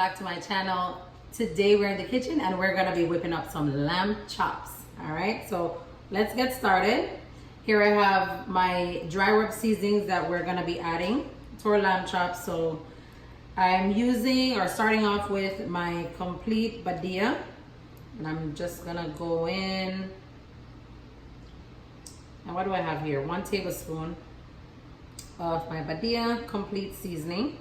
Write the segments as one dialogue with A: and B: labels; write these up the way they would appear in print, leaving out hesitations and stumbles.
A: back to my channel. Today we're in the kitchen and we're gonna be whipping up some lamb chops. All right, so let's get started. Here I have my dry rub seasonings that we're gonna be adding to our lamb chops. So I'm using or starting off with my complete badia, and I'm just gonna go in. And what do I have here? 1 tablespoon of my badia complete seasoning.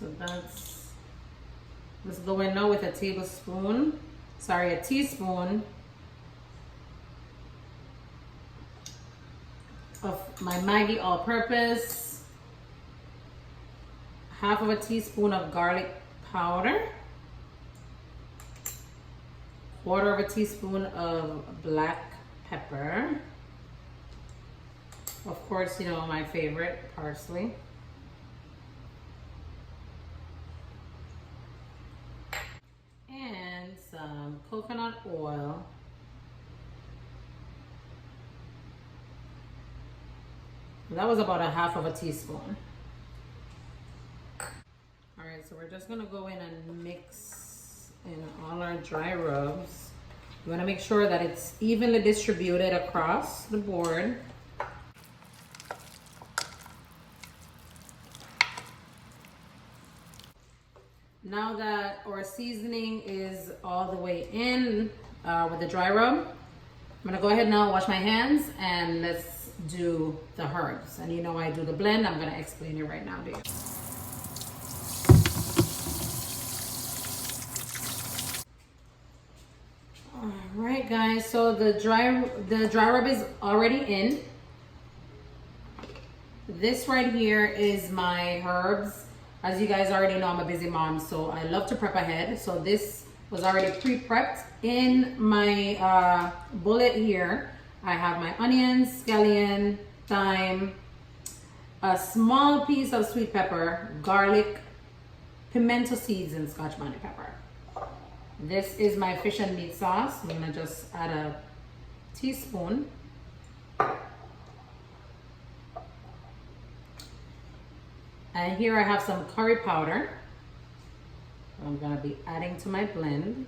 A: So let's go in now with a teaspoon of my Maggi all-purpose, half of a teaspoon of garlic powder, quarter of a teaspoon of black pepper, of course, you know, my favorite, parsley, and some coconut oil. That was about a half of a teaspoon. All right, so we're just gonna go in and mix in all our dry rubs. You wanna make sure that it's evenly distributed across the board. Now that our seasoning is all the way in with the dry rub, I'm gonna go ahead now, wash my hands, and let's do the herbs. And you know I do the blend. I'm gonna explain it right now to you. All right, guys. So the dry rub is already in. This right here is my herbs. As you guys already know, I'm a busy mom, so I love to prep ahead. So this was already pre-prepped in my bullet here. I have my onions, scallion, thyme, a small piece of sweet pepper, garlic, pimento seeds, and Scotch bonnet pepper. This is my fish and meat sauce. I'm gonna just add a teaspoon. And here I have some curry powder. I'm gonna be adding to my blend.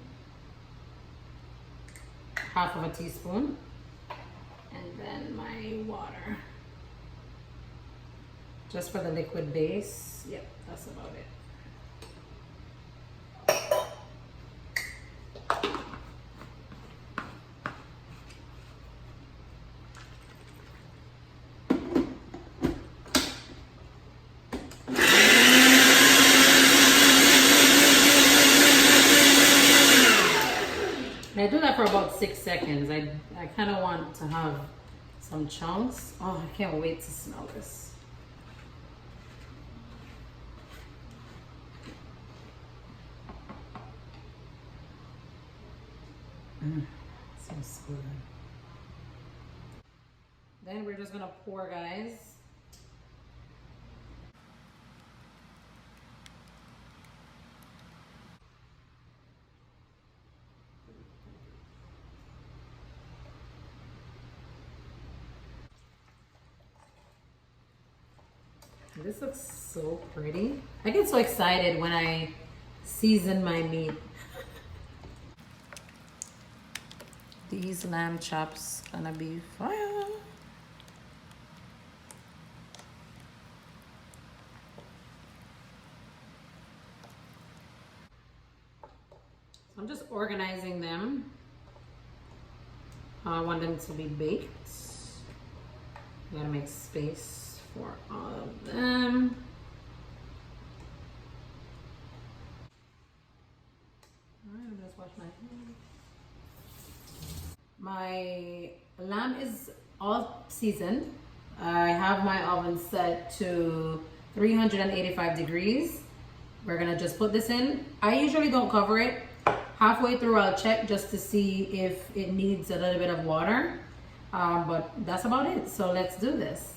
A: Half of a teaspoon. And then my water. Just for the liquid base. Yep, that's about it. And I do that for about 6 seconds. I kind of want to have some chunks. Oh, I can't wait to smell this. Smells good. Then we're just gonna pour, guys. This looks so pretty. I get so excited when I season my meat. These lamb chops gonna be fire. I'm just organizing them. I want them to be baked. I gotta make space for all of them. All right, I'm just wash my hands. My lamb is all seasoned. I have my oven set to 385 degrees. We're gonna just put this in. I usually don't cover it. Halfway through I'll check just to see if it needs a little bit of water. But that's about it. So let's do this.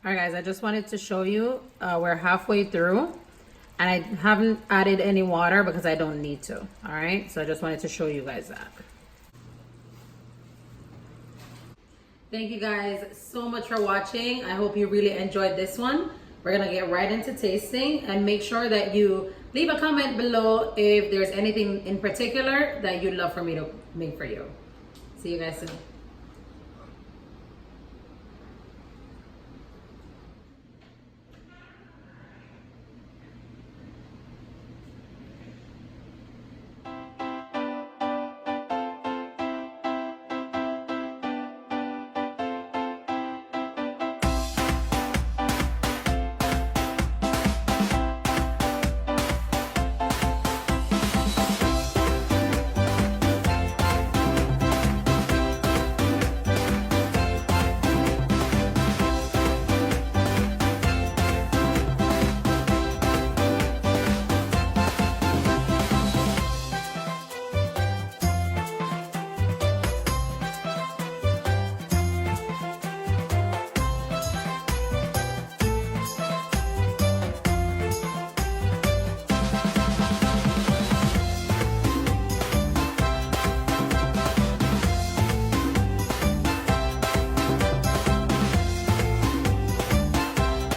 A: All right, guys, I just wanted to show you we're halfway through. And I haven't added any water because I don't need to. All right, so I just wanted to show you guys that. Thank you guys so much for watching. I hope you really enjoyed this one. We're gonna get right into tasting, and make sure that you leave a comment below if there's anything in particular that you'd love for me to make for you. See you guys soon.